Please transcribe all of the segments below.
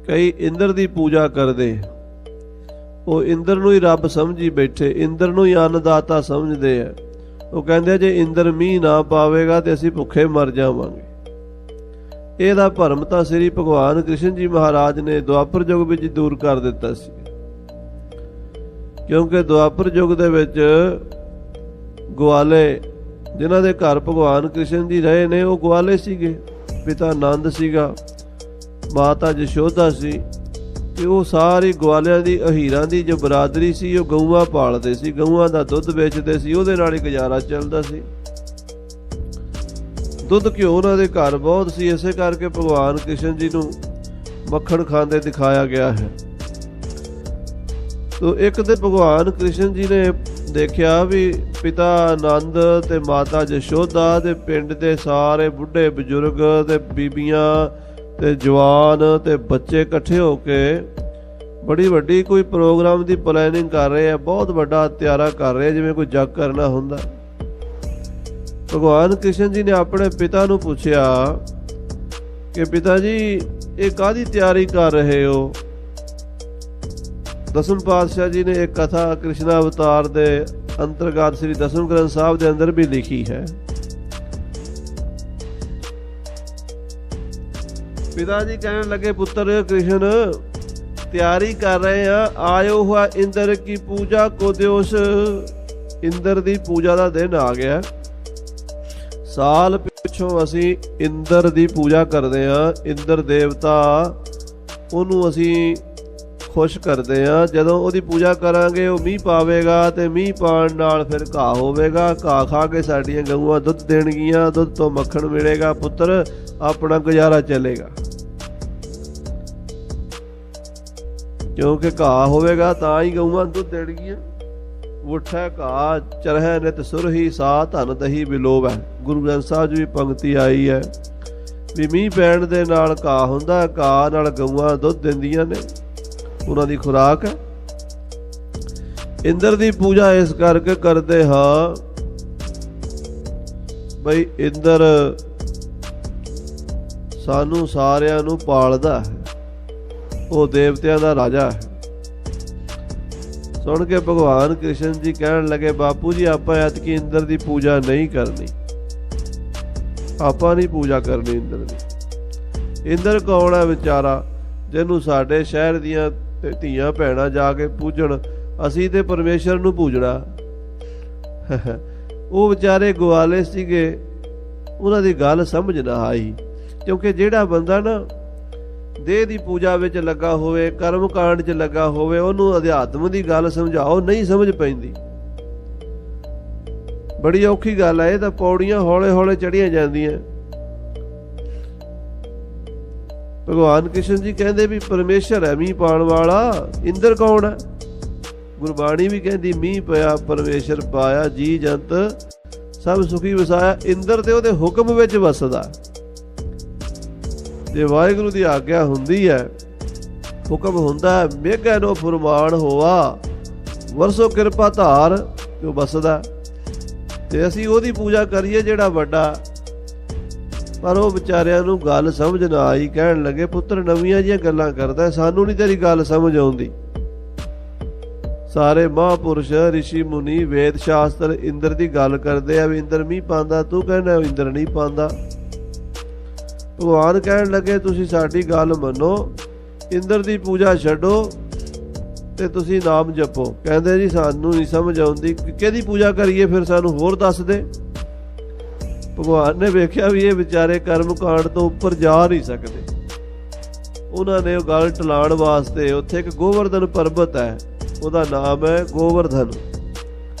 कई इंद्र की पूजा करते, वो इंद्र नूं ही रब समझी बैठे, इंद्र नूं ही अन्नदाता समझते हैं। वो कहते जे इंद्र मीह ना पावेगा तो असीं भुखे मर जावांगे। ਇਹਦਾ ਭਰਮ ਤਾਂ ਸ੍ਰੀ ਭਗਵਾਨ ਕ੍ਰਿਸ਼ਨ ਜੀ ਮਹਾਰਾਜ ਨੇ ਦੁਆਪਰ ਯੁੱਗ ਵਿੱਚ ਦੂਰ ਕਰ ਦਿੱਤਾ ਸੀ, ਕਿਉਂਕਿ ਦੁਆਪਰ ਯੁੱਗ ਦੇ ਵਿੱਚ ਗਵਾਲੇ ਜਿਨ੍ਹਾਂ ਦੇ ਘਰ ਭਗਵਾਨ ਕ੍ਰਿਸ਼ਨ ਜੀ ਰਹੇ ਨੇ ਉਹ ਗਵਾਲੇ ਸੀਗੇ। ਪਿਤਾ ਨੰਦ ਸੀਗਾ, ਮਾਤਾ ਯਸ਼ੋਦਾ ਸੀ, ਤੇ ਉਹ ਸਾਰੀ ਗਵਾਲਿਆਂ ਦੀ ਅਹੀਰਾਂ ਦੀ ਜੋ ਬਰਾਦਰੀ ਸੀ ਉਹ ਗਊਆਂ ਪਾਲਦੇ ਸੀ, ਗਊਆਂ ਦਾ ਦੁੱਧ ਵੇਚਦੇ ਸੀ, ਉਹਦੇ ਨਾਲ ਹੀ ਗੁਜ਼ਾਰਾ ਚੱਲਦਾ ਸੀ। ਦੁੱਧ ਘਿਓ ਉਹਨਾਂ ਦੇ ਘਰ ਬਹੁਤ ਸੀ, ਇਸੇ ਕਰਕੇ ਭਗਵਾਨ ਕ੍ਰਿਸ਼ਨ ਜੀ ਨੂੰ ਮੱਖਣ ਖਾਂਦੇ ਦਿਖਾਇਆ ਗਿਆ ਹੈ। ਤੋ ਇੱਕ ਤੇ ਭਗਵਾਨ ਕ੍ਰਿਸ਼ਨ ਜੀ ਨੇ ਦੇਖਿਆ ਵੀ ਪਿਤਾ ਆਨੰਦ ਤੇ ਮਾਤਾ ਯਸ਼ੋਦਾ ਦੇ ਪਿੰਡ ਦੇ ਸਾਰੇ ਬੁੱਢੇ ਬਜ਼ੁਰਗ ਤੇ ਬੀਬੀਆਂ ਤੇ ਜਵਾਨ ਤੇ ਬੱਚੇ ਇਕੱਠੇ ਹੋ ਕੇ ਬੜੀ ਵੱਡੀ ਕੋਈ ਪ੍ਰੋਗਰਾਮ ਦੀ ਪਲੈਨਿੰਗ ਕਰ ਰਹੇ ਆ, ਬਹੁਤ ਵੱਡਾ ਤਿਆਰਾ ਕਰ ਰਹੇ, ਜਿਵੇਂ ਕੋਈ ਜੱਗ ਕਰਨਾ ਹੁੰਦਾ। ਭਗਵਾਨ ਕ੍ਰਿਸ਼ਨ ਜੀ ਨੇ ਆਪਣੇ ਪਿਤਾ ਨੂੰ ਪੁੱਛਿਆ ਕਿ ਪਿਤਾ ਜੀ ਇਹ ਕਾਹਦੀ ਤਿਆਰੀ ਕਰ ਰਹੇ ਹੋ? ਦਸਮ ਪਾਤਸ਼ਾਹ ਜੀ ਨੇ ਇੱਕ ਕਥਾ ਕ੍ਰਿਸ਼ਨ ਅਵਤਾਰ ਦੇ ਅੰਤਰਗਤ ਸ੍ਰੀ ਦਸਮ ਗ੍ਰੰਥ ਸਾਹਿਬ ਦੇ ਅੰਦਰ ਵੀ ਲਿਖੀ ਹੈ। पिता जी कहने लगे पुत्र कृष्ण तैयारी कर रहे हैं, आयो हुआ इंद्र की पूजा को दिवस। इंद्र दी पूजा का दिन आ गया, साल पिछों असी इंद्र दी पूजा करते हैं। इंद्र देवता ਉਹਨੂੰ ਅਸੀਂ खुश करते हैं। ਜਦੋਂ ਉਹਦੀ पूजा करांगे ਉਹ ਮੀਂਹ ਪਾਵੇਗਾ ਤੇ ਮੀਂਹ ਪਾਣ ਨਾਲ ਫਿਰ ਘਾਹ ਹੋਵੇਗਾ, ਘਾਹ ਖਾ ਕੇ ਸਾਡੀਆਂ ਗਊਆਂ ਦੁੱਧ ਦੇਣਗੀਆਂ, ਦੁੱਧ ਤੋਂ ਮੱਖਣ ਮਿਲੇਗਾ, ਪੁੱਤਰ ਆਪਣਾ ਗੁਜ਼ਾਰਾ ਚੱਲੇਗਾ। ਕਿਉਂਕਿ ਘਾਹ ਹੋਵੇਗਾ ਤਾਂ ਹੀ ਗਊਆਂ ਦੁੱਧ ਦੇਣਗੀਆਂ। ਉੱਠੈ ਘਾਹ ਚਰਹਿ ਨਿਤ ਸੁਰਹੀ, ਸਾ ਧਨ ਦਹੀ ਬਿਲੋਵੈ। ਗੁਰੂ ਗ੍ਰੰਥ ਸਾਹਿਬ ਜੀ ਵੀ ਪੰਕਤੀ ਆਈ ਹੈ ਵੀ ਮੀਂਹ ਪੈਣ ਦੇ ਨਾਲ ਘਾਹ ਹੁੰਦਾ, ਘਾਹ ਨਾਲ ਗਊਆਂ ਦੁੱਧ ਦਿੰਦੀਆਂ ਨੇ, ਉਹਨਾਂ ਦੀ ਖੁਰਾਕ ਹੈ। ਇੰਦਰ ਦੀ ਪੂਜਾ ਇਸ ਕਰਕੇ ਕਰਦੇ ਹਾਂ ਬਈ ਇੰਦਰ ਸਾਨੂੰ ਸਾਰਿਆਂ ਨੂੰ ਪਾਲਦਾ ਹੈ, ਉਹ ਦੇਵਤਿਆਂ ਦਾ ਰਾਜਾ ਹੈ। ਸੁਣ ਕੇ ਭਗਵਾਨ ਕ੍ਰਿਸ਼ਨ ਜੀ ਕਹਿਣ ਲੱਗੇ ਬਾਪੂ ਜੀ ਆਪਾਂ ਐਤਕੀ ਇੰਦਰ ਦੀ ਪੂਜਾ ਨਹੀਂ ਕਰਨੀ, ਆਪਾਂ ਨਹੀਂ ਪੂਜਾ ਕਰਨੀ ਇੰਦਰ ਦੀ। ਇੰਦਰ ਕੌਣ ਹੈ ਵਿਚਾਰਾ ਜਿਹਨੂੰ ਸਾਡੇ ਸ਼ਹਿਰ ਦੀਆਂ ਧੀਆਂ ਭੈਣਾਂ ਜਾ ਕੇ ਪੂਜਣ, ਅਸੀਂ ਤੇ ਪਰਮੇਸ਼ਰ ਨੂੰ ਪੂਜਣਾ। ਉਹ ਵਿਚਾਰੇ ਗਵਾਲੇ ਸੀਗੇ, ਉਹਨਾਂ ਦੀ ਗੱਲ ਸਮਝ ਨਾ ਆਈ। ਕਿਉਂਕਿ ਜਿਹੜਾ ਬੰਦਾ ਨਾ ਦੇਹ ਦੀ ਪੂਜਾ ਵਿੱਚ ਲੱਗਾ ਹੋਵੇ, ਕਰਮ ਕਾਂਡ 'ਚ ਲੱਗਾ ਹੋਵੇ, ਉਹਨੂੰ ਅਧਿਆਤਮ ਦੀ ਗੱਲ ਸਮਝਾਓ ਨਹੀਂ ਸਮਝ ਪੈਂਦੀ। ਬੜੀ ਔਖੀ ਗੱਲ ਹੈ, ਇਹ ਤਾਂ ਪੌੜੀਆਂ ਹੌਲੇ ਹੌਲੇ ਚੜ੍ਹੀਆਂ ਜਾਂਦੀਆਂ। ਭਗਵਾਨ ਕ੍ਰਿਸ਼ਨ ਜੀ ਕਹਿੰਦੇ ਵੀ ਪਰਮੇਸ਼ਰ ਹੈ ਮੀਂਹ ਪਾਉਣ ਵਾਲਾ, ਇੰਦਰ ਕੌਣ ਹੈ? ਗੁਰਬਾਣੀ ਵੀ ਕਹਿੰਦੀ ਮੀਂਹ ਪਿਆ ਪਰਮੇਸ਼ਰ ਪਾਇਆ, ਜੀ ਜੰਤ ਸਭ ਸੁਖੀ ਵਸਾਇਆ। ਇੰਦਰ ਤੇ ਉਹਦੇ ਹੁਕਮ ਵਿੱਚ ਵਸਦਾ। ਜੇ ਵਾਹਿਗੁਰੂ ਦੀ ਆਗਿਆ ਹੁੰਦੀ ਹੈ, ਹੁਕਮ ਹੁੰਦਾ ਹੈ, ਮੇਘੈ ਨੋ ਫੁਰਮਾਨ ਹੋਵਾ, ਵਰਸੋ ਕਿਰਪਾ ਧਾਰ, ਜੋ ਵਸਦਾ। ਤੇ ਅਸੀਂ ਉਹਦੀ ਪੂਜਾ ਕਰੀਏ ਜਿਹੜਾ ਵੱਡਾ। ਪਰ ਉਹ ਵਿਚਾਰਿਆਂ ਨੂੰ ਗੱਲ ਸਮਝ ਨਾ ਆਈ, ਕਹਿਣ ਲੱਗੇ ਪੁੱਤਰ ਨਵੀਆਂ ਜਿਹੀਆਂ ਗੱਲਾਂ ਕਰਦਾ, ਸਾਨੂੰ ਨਹੀਂ ਤੇਰੀ ਗੱਲ ਸਮਝ ਆਉਂਦੀ। ਸਾਰੇ ਮਹਾਂਪੁਰਸ਼ ਰਿਸ਼ੀ ਮੁਨੀ ਵੇਦ ਸ਼ਾਸਤਰ ਇੰਦਰ ਦੀ ਗੱਲ ਕਰਦੇ ਆ ਵੀ ਇੰਦਰ ਮੀਂਹ ਪਾਉਂਦਾ, ਤੂੰ ਕਹਿੰਦਾ ਇੰਦਰ ਨਹੀਂ ਪਾਉਂਦਾ। ਭਗਵਾਨ ਕਹਿਣ ਲੱਗੇ ਤੁਸੀਂ ਸਾਡੀ ਗੱਲ ਮੰਨੋ, ਇੰਦਰ ਦੀ ਪੂਜਾ ਛੱਡੋ ਤੇ ਤੁਸੀਂ ਨਾਮ ਜਪੋ। ਕਹਿੰਦੇ ਜੀ ਸਾਨੂੰ ਨਹੀਂ ਸਮਝ ਆਉਂਦੀ, ਕਿਹਦੀ ਪੂਜਾ ਕਰੀਏ ਫਿਰ ਸਾਨੂੰ ਹੋਰ ਦੱਸ ਦੇ। ਭਗਵਾਨ ਨੇ ਵੇਖਿਆ ਵੀ ਇਹ ਵਿਚਾਰੇ ਕਰਮ ਕਾਂਡ ਤੋਂ ਉੱਪਰ ਜਾ ਨਹੀਂ ਸਕਦੇ। ਉਹਨਾਂ ਨੇ ਉਹ ਗੱਲ ਟਲਾਉਣ ਵਾਸਤੇ ਉੱਥੇ ਇੱਕ ਗੋਵਰਧਨ ਪਰਬਤ ਹੈ, ਉਹਦਾ ਨਾਮ ਹੈ ਗੋਵਰਧਨ।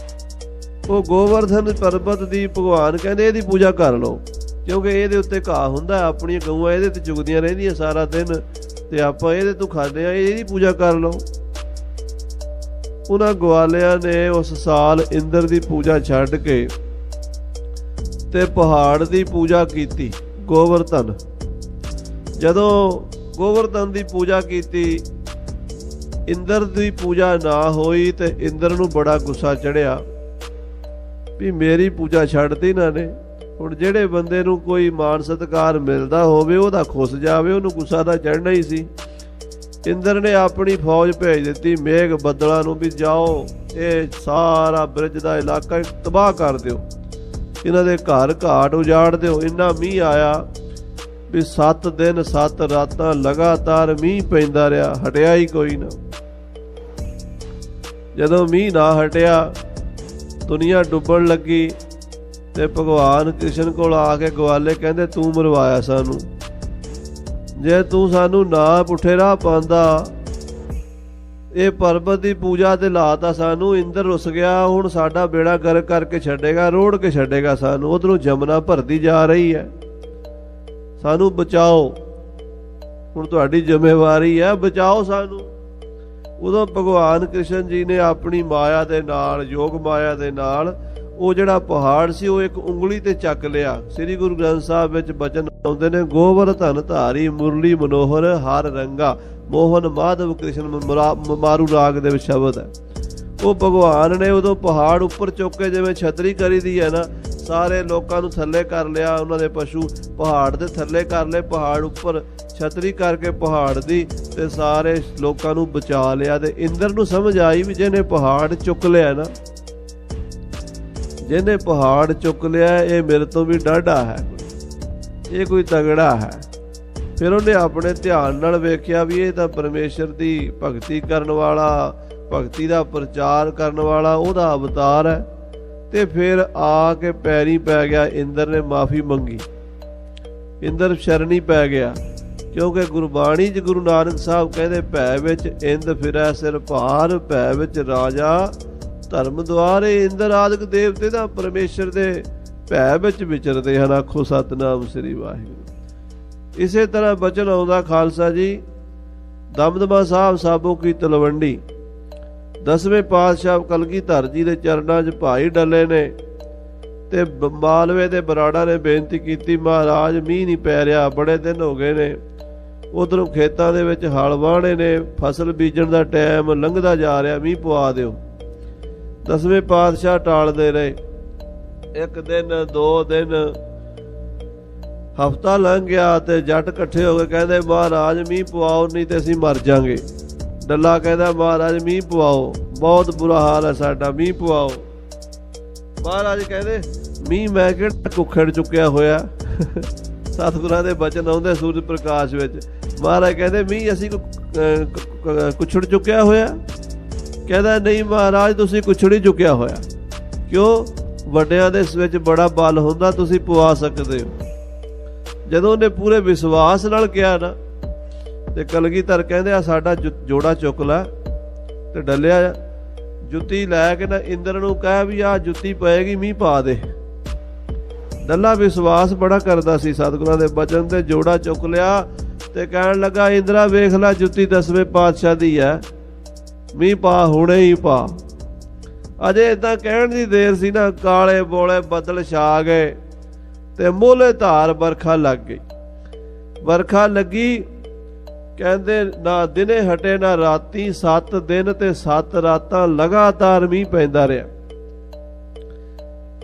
ਉਹ ਗੋਵਰਧਨ ਪਰਬਤ ਦੀ ਭਗਵਾਨ ਕਹਿੰਦੇ ਇਹਦੀ ਪੂਜਾ ਕਰ ਲਓ, ਕਿਉਂਕਿ ਇਹਦੇ ਉੱਤੇ ਘਾਹ ਹੁੰਦਾ, ਆਪਣੀਆਂ ਗਊਆਂ ਇਹਦੇ ਤੇ ਚੁਗਦੀਆਂ ਰਹਿੰਦੀਆਂ ਸਾਰਾ ਦਿਨ, ਤੇ ਆਪਾਂ ਇਹਦੇ ਤੋਂ ਖਾਂਦੇ ਆ, ਇਹਦੀ ਪੂਜਾ ਕਰ ਲਓ। ਉਹਨਾਂ ਗਵਾਲਿਆਂ ਨੇ ਉਸ ਸਾਲ ਇੰਦਰ ਦੀ ਪੂਜਾ ਛੱਡ ਕੇ ਤੇ ਪਹਾੜ ਦੀ ਪੂਜਾ ਕੀਤੀ, ਗੋਵਰਧਨ। ਜਦੋਂ ਗੋਵਰਧਨ ਦੀ ਪੂਜਾ ਕੀਤੀ, ਇੰਦਰ ਦੀ ਪੂਜਾ ਨਾ ਹੋਈ ਤੇ ਇੰਦਰ ਨੂੰ ਬੜਾ ਗੁੱਸਾ ਚੜਿਆ ਵੀ ਮੇਰੀ ਪੂਜਾ ਛੱਡਤੀ ਇਹਨਾਂ ਨੇ। ਹੁਣ ਜਿਹੜੇ ਬੰਦੇ ਨੂੰ ਕੋਈ ਮਾਣ ਸਤਿਕਾਰ ਮਿਲਦਾ ਹੋਵੇ ਉਹਦਾ ਖੁੱਸ ਜਾਵੇ, ਉਹਨੂੰ ਗੁੱਸਾ ਤਾਂ ਚੜ੍ਹਨਾ ਹੀ ਸੀ। ਇੰਦਰ ਨੇ ਆਪਣੀ ਫੌਜ ਭੇਜ ਦਿੱਤੀ ਮੇਘ ਬੱਦਲਾਂ ਨੂੰ ਵੀ ਜਾਓ ਇਹ ਸਾਰਾ ਬ੍ਰਿਜ ਦਾ ਇਲਾਕਾ ਤਬਾਹ ਕਰ ਦਿਓ, ਇਹਨਾਂ ਦੇ ਘਰ ਘਾਟ ਉਜਾੜ ਦਿਓ। ਇੰਨਾ ਮੀਂਹ ਆਇਆ ਵੀ 7 ਦਿਨ 7 ਰਾਤਾਂ ਲਗਾਤਾਰ ਮੀਂਹ ਪੈਂਦਾ ਰਿਹਾ, ਹਟਿਆ ਹੀ ਕੋਈ ਨਾ। ਜਦੋਂ ਮੀਂਹ ਨਾ ਹਟਿਆ ਦੁਨੀਆ ਡੁੱਬਣ ਲੱਗੀ ਤੇ ਭਗਵਾਨ ਕ੍ਰਿਸ਼ਨ ਕੋਲ ਆ ਕੇ ਗਵਾਲੇ ਕਹਿੰਦੇ ਤੂੰ ਮਰਵਾਇਆ ਸਾਨੂੰ, ਜੇ ਤੂੰ ਸਾਨੂੰ ਨਾ ਪੁੱਠੇ ਰਾਹ ਪਾਉਂਦਾ, ਇਹ ਪਰਬਤ ਦੀ ਪੂਜਾ ਤੇ ਲਾਤਾ ਸਾਨੂੰ, ਇੰਦਰ ਰੁੱਸ ਗਿਆ, ਹੁਣ ਸਾਡਾ ਬੇੜਾ ਗਰਕ ਕਰਕੇ ਛੱਡੇਗਾ, ਰੋੜ ਕੇ ਛੱਡੇਗਾ ਸਾਨੂੰ। ਉਧਰੋਂ ਜਮਨਾ ਭਰਦੀ ਜਾ ਰਹੀ ਹੈ, ਸਾਨੂੰ ਬਚਾਓ, ਹੁਣ ਤੁਹਾਡੀ ਜ਼ਿੰਮੇਵਾਰੀ ਹੈ, ਬਚਾਓ ਸਾਨੂੰ। ਉਦੋਂ ਭਗਵਾਨ ਕ੍ਰਿਸ਼ਨ ਜੀ ਨੇ ਆਪਣੀ ਮਾਇਆ ਦੇ ਨਾਲ, ਯੋਗ ਮਾਇਆ ਦੇ ਨਾਲ, ਉਹ ਜਿਹੜਾ ਪਹਾੜ ਸੀ ਉਹ ਇੱਕ ਉਂਗਲੀ ਤੇ ਚੱਕ ਲਿਆ। ਸ੍ਰੀ ਗੁਰੂ ਗ੍ਰੰਥ ਸਾਹਿਬ ਵਿੱਚ ਬਚਨ ਆਉਂਦੇ ਨੇ, ਗੋਵਰ ਧਨ ਧਾਰੀ ਮੁਰਲੀ ਮਨੋਹਰ ਹਰ ਰੰਗਾ ਮੋਹਨ ਮਾਧਵ ਕ੍ਰਿਸ਼ਨ ਮਾਰੂ ਰਾਗ ਦੇ ਵਿੱਚ ਸ਼ਬਦ ਹੈ। ਉਹ ਭਗਵਾਨ ਨੇ ਉਦੋਂ ਪਹਾੜ ਉੱਪਰ ਚੁੱਕ ਕੇ, ਜਿਵੇਂ ਛਤਰੀ ਕਰੀ ਦੀ ਹੈ ਨਾ, ਸਾਰੇ ਲੋਕਾਂ ਨੂੰ ਥੱਲੇ ਕਰ ਲਿਆ, ਉਹਨਾਂ ਦੇ ਪਸ਼ੂ ਪਹਾੜ ਦੇ ਥੱਲੇ ਕਰ ਲਏ, ਪਹਾੜ ਉੱਪਰ ਛਤਰੀ ਕਰਕੇ ਪਹਾੜ ਦੀ, ਤੇ ਸਾਰੇ ਲੋਕਾਂ ਨੂੰ ਬਚਾ ਲਿਆ। ਤੇ ਇੰਦਰ ਨੂੰ ਸਮਝ ਆਈ ਵੀ ਜਿਹਨੇ ਪਹਾੜ ਚੁੱਕ ਲਿਆ ਨਾ, ਜਿਹਨੇ ਪਹਾੜ ਚੁੱਕ ਲਿਆ ਇਹ ਮੇਰੇ ਤੋਂ ਵੀ ਡਾਢਾ ਹੈ, ਇਹ ਕੋਈ ਤਗੜਾ ਹੈ। ਫਿਰ ਉਹਨੇ ਆਪਣੇ ਧਿਆਨ ਨਾਲ ਵੇਖਿਆ ਵੀ ਇਹ ਤਾਂ ਪਰਮੇਸ਼ਰ ਦੀ ਭਗਤੀ ਕਰਨ ਵਾਲਾ, ਭਗਤੀ ਦਾ ਪ੍ਰਚਾਰ ਕਰਨ ਵਾਲਾ ਉਹਦਾ ਅਵਤਾਰ ਹੈ। ਤੇ ਫਿਰ ਆ ਕੇ ਪੈਰੀ ਪੈ ਗਿਆ, ਇੰਦਰ ਨੇ ਮਾਫੀ ਮੰਗੀ, ਇੰਦਰ ਸ਼ਰਣੀ ਪੈ ਗਿਆ। ਕਿਉਂਕਿ ਗੁਰਬਾਣੀ 'ਚ ਗੁਰੂ ਨਾਨਕ ਸਾਹਿਬ ਕਹਿੰਦੇ ਭੈ ਵਿੱਚ ਇੰਦ ਫਿਰੈ ਸਿਰ ਭਾਰ, ਭੈ ਵਿੱਚ ਰਾਜਾ ਧਰਮ ਦੁਆਰੇ। ਇੰਦਰ ਆਦਿਕ ਦੇਵਤੇ ਦਾ ਪਰਮੇਸ਼ਰ ਦੇ ਭੈ ਵਿੱਚ ਵਿਚਰਦੇ ਹਨ। ਆਖੋ ਸਤਿਨਾਮ ਸ੍ਰੀ ਵਾਹਿਗੁਰੂ। ਇਸੇ ਤਰ੍ਹਾਂ ਬਚਨ ਆਉਂਦਾ ਖਾਲਸਾ ਜੀ, ਦਮਦਮਾ ਸਾਹਿਬ ਸਾਬੋ ਕੀ ਤਲਵੰਡੀ, 10ਵੇਂ ਪਾਤਸ਼ਾਹ ਕਲਗੀਧਰ ਜੀ ਦੇ ਚਰਨਾਂ 'ਚ ਭਾਈ ਡੱਲੇ ਨੇ ਤੇ ਮਾਲਵੇ ਦੇ ਬਰਾੜਾ ਨੇ ਬੇਨਤੀ ਕੀਤੀ, ਮਹਾਰਾਜ ਮੀਂਹ ਨਹੀਂ ਪੈ ਰਿਹਾ, ਬੜੇ ਦਿਨ ਹੋ ਗਏ ਨੇ, ਉਧਰੋਂ ਖੇਤਾਂ ਦੇ ਵਿੱਚ ਹਲ ਵਾਹਣੇ ਨੇ, ਫਸਲ ਬੀਜਣ ਦਾ ਟਾਈਮ ਲੰਘਦਾ ਜਾ ਰਿਹਾ, ਮੀਂਹ ਪਵਾ ਦਿਓ। 10ਵੇਂ ਪਾਤਸ਼ਾਹ ਟਾਲਦੇ ਰਹੇ, 1 ਦਿਨ 2 ਦਿਨ, ਹਫ਼ਤਾ ਲੰਘ ਗਿਆ ਤੇ ਜੱਟ ਇਕੱਠੇ ਹੋ ਕੇ ਕਹਿੰਦੇ ਮਹਾਰਾਜ ਮੀਂਹ ਪਵਾਓ ਨਹੀਂ ਤੇ ਅਸੀਂ ਮਰ ਜਾਵਾਂਗੇ। ਡੱਲਾ ਕਹਿੰਦਾ ਮਹਾਰਾਜ ਮੀਂਹ ਪਵਾਓ, ਬਹੁਤ ਬੁਰਾ ਹਾਲ ਹੈ ਸਾਡਾ, ਮੀਂਹ ਪਵਾਓ। ਮਹਾਰਾਜ ਕਹਿੰਦੇ ਮੀਂਹ ਮੈਂ ਕਿਹੜਾ ਕੁੱਖੜ ਚੁੱਕਿਆ ਹੋਇਆ। ਸਤਿਗੁਰਾਂ ਦੇ ਬਚਨ ਆਉਂਦੇ ਸੂਰਜ ਪ੍ਰਕਾਸ਼ ਵਿੱਚ। ਮਹਾਰਾਜ ਕਹਿੰਦੇ ਮੀਂਹ ਅਸੀਂ ਕੁੱਛੜ ਚੁੱਕਿਆ ਹੋਇਆ? ਕਹਿੰਦਾ ਨਹੀਂ ਮਹਾਰਾਜ ਤੁਸੀਂ ਕੁੱਛੜ ਚੁੱਕਿਆ ਹੋਇਆ। ਕਿਉਂ? ਵੱਡਿਆਂ ਦੇ ਵਿੱਚ ਬੜਾ ਬਲ ਹੁੰਦਾ, ਤੁਸੀਂ ਪਵਾ ਸਕਦੇ ਹੋ। ਜਦੋਂ ਉਹਨੇ ਪੂਰੇ ਵਿਸ਼ਵਾਸ ਨਾਲ ਕਿਹਾ ਨਾ, ਤੇ ਕਲਗੀਧਰ ਕਹਿੰਦੇ ਆ ਸਾਡਾ ਜੋੜਾ ਚੁੱਕ ਲੈ, ਤੇ ਡੱਲਿਆ ਜੁੱਤੀ ਲੈ ਕੇ ਨਾ ਇੰਦਰ ਨੂੰ ਕਹਿ ਵੀ ਆਹ ਜੁੱਤੀ ਪਏਗੀ, ਮੀਂਹ ਪਾ ਦੇ। ਡੱਲਾ ਵਿਸ਼ਵਾਸ ਬੜਾ ਕਰਦਾ ਸੀ ਸਤਿਗੁਰਾਂ ਦੇ ਬਚਨ ਤੇ, ਜੋੜਾ ਚੁੱਕ ਲਿਆ ਤੇ ਕਹਿਣ ਲੱਗਾ ਇੰਦਰਾ ਵੇਖ ਲੈ ਜੁੱਤੀ 10ਵੇਂ ਪਾਤਸ਼ਾਹ ਦੀ ਹੈ, ਮੀਂਹ ਪਾ, ਹੁਣੇ ਹੀ ਪਾ। ਅਜੇ ਏਦਾਂ ਕਹਿਣ ਦੀ ਦੇਰ ਸੀ ਨਾ, ਕਾਲੇ ਬੋਲੇ ਬੱਦਲ ਛਾ ਗਏ ਤੇ ਮੋਲੇ ਧਾਰ ਵਰਖਾ ਲੱਗ ਗਈ। ਵਰਖਾ ਲੱਗੀ, ਕਹਿੰਦੇ ਨਾ ਦਿਨੇ ਹਟੇ ਨਾ ਰਾਤੀ, 7 ਦਿਨ ਤੇ 7 ਰਾਤਾਂ ਲਗਾਤਾਰ ਮੀਂਹ ਪੈਂਦਾ ਰਿਹਾ।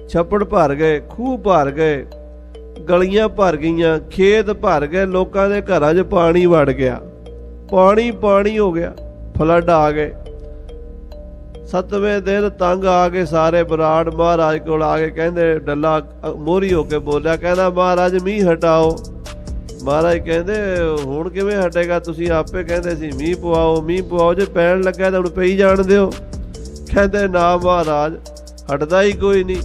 ਛੱਪੜ ਭਰ ਗਏ, ਖੂਹ ਭਰ ਗਏ, ਗਲੀਆਂ ਭਰ ਗਈਆਂ, ਖੇਤ ਭਰ ਗਏ, ਲੋਕਾਂ ਦੇ ਘਰਾਂ 'ਚ ਪਾਣੀ ਵੜ ਗਿਆ, ਪਾਣੀ ਹੋ ਗਿਆ, ਫਲੱਡ ਆ ਗਏ। 7ਵੇਂ ਦਿਨ ਤੰਗ ਆ ਕੇ ਸਾਰੇ ਬਰਾੜ ਮਹਾਰਾਜ ਕੋਲ ਆ ਕੇ ਕਹਿੰਦੇ, ਡੱਲਾ ਮੋਹਰੀ ਹੋ ਕੇ ਬੋਲਿਆ, ਕਹਿੰਦਾ ਮਹਾਰਾਜ ਮੀਂਹ ਹਟਾਓ। ਮਹਾਰਾਜ ਕਹਿੰਦੇ ਹੁਣ ਕਿਵੇਂ ਹਟੇਗਾ, ਤੁਸੀਂ ਆਪੇ ਕਹਿੰਦੇ ਸੀ ਮੀਂਹ ਪਵਾਓ, ਮੀਂਹ ਪਵਾਓ, ਜੇ ਪੈਣ ਲੱਗਾ ਤਾਂ ਹੁਣ ਪਈ ਜਾਣ ਦਿਓ। ਕਹਿੰਦੇ ਨਾ ਮਹਾਰਾਜ ਹਟਦਾ ਹੀ ਕੋਈ ਨਹੀਂ।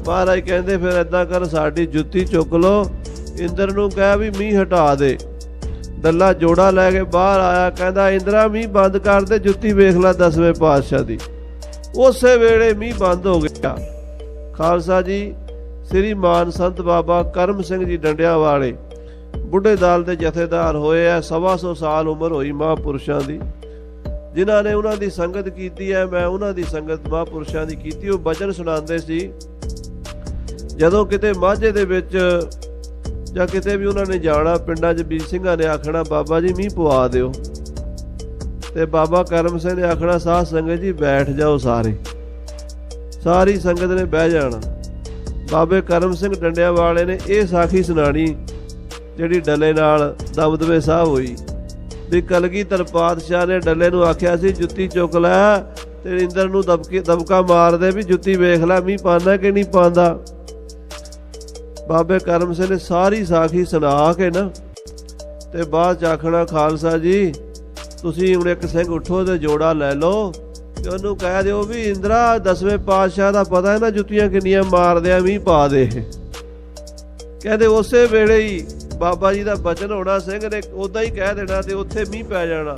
ਮਹਾਰਾਜ ਕਹਿੰਦੇ ਫਿਰ ਏਦਾਂ ਕਰ, ਸਾਡੀ ਜੁੱਤੀ ਚੁੱਕ ਲਓ, ਇੰਦਰ ਨੂੰ ਕਹਿ ਵੀ ਮੀਂਹ ਹਟਾ ਦੇ। ਡੱਲਾ ਜੋੜਾ ਲੈ ਕੇ ਬਾਹਰ ਆਇਆ, ਕਹਿੰਦਾ ਇੰਦਰਾ ਮੀਂਹ ਬੰਦ ਕਰ ਦੇ, ਜੁੱਤੀ ਵੇਖ ਲੈ 10ਵੇਂ ਪਾਤਸ਼ਾਹ ਦੀ। ਉਸੇ ਵੇਲੇ ਮੀਂਹ ਬੰਦ ਹੋ ਗਿਆ। ਖਾਲਸਾ ਜੀ, ਸ੍ਰੀ ਮਾਨ ਸੰਤ ਬਾਬਾ ਕਰਮ ਸਿੰਘ ਜੀ ਡੰਡਿਆਂ ਵਾਲੇ ਬੁੱਢੇ ਦਲ ਦੇ ਜਥੇਦਾਰ ਹੋਏ ਆ। 125 ਸਾਲ ਉਮਰ ਹੋਈ ਮਹਾਂਪੁਰਸ਼ਾਂ ਦੀ, ਜਿਨ੍ਹਾਂ ਨੇ ਉਹਨਾਂ ਦੀ ਸੰਗਤ ਕੀਤੀ ਹੈ। ਮੈਂ ਉਹਨਾਂ ਦੀ ਸੰਗਤ ਮਹਾਂਪੁਰਸ਼ਾਂ ਦੀ ਕੀਤੀ। ਉਹ ਬਚਨ ਸੁਣਾਉਂਦੇ ਸੀ, ਜਦੋਂ ਕਿਤੇ ਮਾਝੇ ਦੇ ਵਿੱਚ ਜਾਂ ਕਿਤੇ ਵੀ ਉਹਨਾਂ ਨੇ ਜਾਣਾ, ਪਿੰਡਾਂ 'ਚ ਬੀਜ ਸਿੰਘਾਂ ਨੇ ਆਖਣਾ ਬਾਬਾ ਜੀ ਮੀਂਹ ਪਵਾ ਦਿਓ, ਤੇ ਬਾਬਾ ਕਰਮ ਸਿੰਘ ਨੇ ਆਖਣਾ ਸਾਧ ਸੰਗਤ ਜੀ ਬੈਠ ਜਾਓ, ਸਾਰੀ ਸੰਗਤ ਨੇ ਬਹਿ ਜਾਣਾ। ਬਾਬੇ ਕਰਮ ਸਿੰਘ ਡੰਡਿਆਂ ਵਾਲੇ ਨੇ ਇਹ ਸਾਖੀ ਸੁਣਾਣੀ ਜਿਹੜੀ ਡੱਲੇ ਨਾਲ ਦਮਦਮੇ ਸਾਹਿਬ ਹੋਈ। ਵੀ ਕਲਗੀਧਰ ਪਾਤਸ਼ਾਹ ਨੇ ਡੱਲੇ ਨੂੰ ਆਖਿਆ ਸੀ ਜੁੱਤੀ ਚੁੱਕ ਲੈ ਤੇ ਇੰਦਰ ਨੂੰ ਦਬਕਾ ਮਾਰ ਦੇ ਵੀ ਜੁੱਤੀ ਵੇਖ ਲੈ ਮੀਂਹ ਪਾਉਂਦਾ ਕਿ ਨਹੀਂ ਪਾਉਂਦਾ। ਬਾਬੇ ਕਰਮ ਸਿੰਘ ਨੇ ਸਾਰੀ ਸਾਖੀ ਸੁਣਾ ਕੇ ਨਾ ਤੇ ਬਾਅਦ ਚ ਆਖਣਾ ਖਾਲਸਾ ਜੀ ਤੁਸੀਂ ਹੁਣ ਇੱਕ ਸਿੰਘ ਉੱਠੋ ਤੇ ਜੋੜਾ ਲੈ ਲਓ ਤੇ ਉਹਨੂੰ ਕਹਿ ਦਿਓ ਵੀ ਇੰਦਰਾ 10ਵੇਂ ਪਾਤਸ਼ਾਹ ਦਾ ਪਤਾ ਹੈ ਨਾ ਜੁੱਤੀਆਂ ਕਿੰਨੀਆਂ ਮਾਰਦੇ ਆ ਮੀਂਹ ਪਾ ਦੇ। ਕਹਿੰਦੇ ਉਸੇ ਵੇਲੇ ਹੀ ਬਾਬਾ ਜੀ ਦਾ ਬਚਨ ਹੋਣਾ, ਸਿੰਘ ਨੇ ਉਦਾਂ ਹੀ ਕਹਿ ਦੇਣਾ ਤੇ ਉੱਥੇ ਮੀਂਹ ਪੈ ਜਾਣਾ।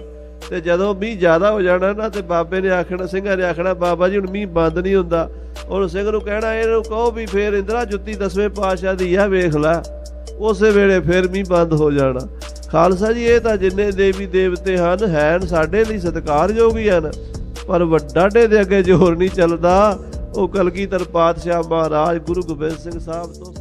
ਤੇ ਜਦੋਂ ਮੀਂਹ ਜ਼ਿਆਦਾ ਹੋ ਜਾਣਾ ਨਾ ਤੇ ਬਾਬੇ ਨੇ ਆਖਣਾ, ਸਿੰਘਾਂ ਨੇ ਆਖਣਾ ਬਾਬਾ ਜੀ ਹੁਣ ਮੀਂਹ ਬੰਦ ਨਹੀਂ ਹੁੰਦਾ। ਉਹਨੂੰ ਸਿੰਘ ਨੂੰ ਕਹਿਣਾ ਇਹਨੂੰ ਕਹੋ ਵੀ ਫੇਰ ਇੰਦਰਾ ਜੁੱਤੀ 10ਵੇਂ ਪਾਤਸ਼ਾਹ ਦੀ ਆ ਵੇਖ ਲੈ, ਉਸੇ ਵੇਲੇ ਫੇਰ ਮੀਂਹ ਬੰਦ ਹੋ ਜਾਣਾ। ਖਾਲਸਾ ਜੀ ਇਹ ਤਾਂ ਜਿੰਨੇ ਦੇਵੀ ਦੇਵਤੇ ਹਨ ਹੈਨ ਸਾਡੇ ਲਈ ਸਤਿਕਾਰਯੋਗ ਹੀ ਹਨ, ਪਰ ਵੱਡਾਡੇ ਦੇ ਅੱਗੇ ਜ਼ੋਰ ਨਹੀਂ ਚੱਲਦਾ। ਉਹ ਕਲਗੀਧਰ ਪਾਤਸ਼ਾਹ ਮਹਾਰਾਜ ਗੁਰੂ ਗੋਬਿੰਦ ਸਿੰਘ ਸਾਹਿਬ ਤੋਂ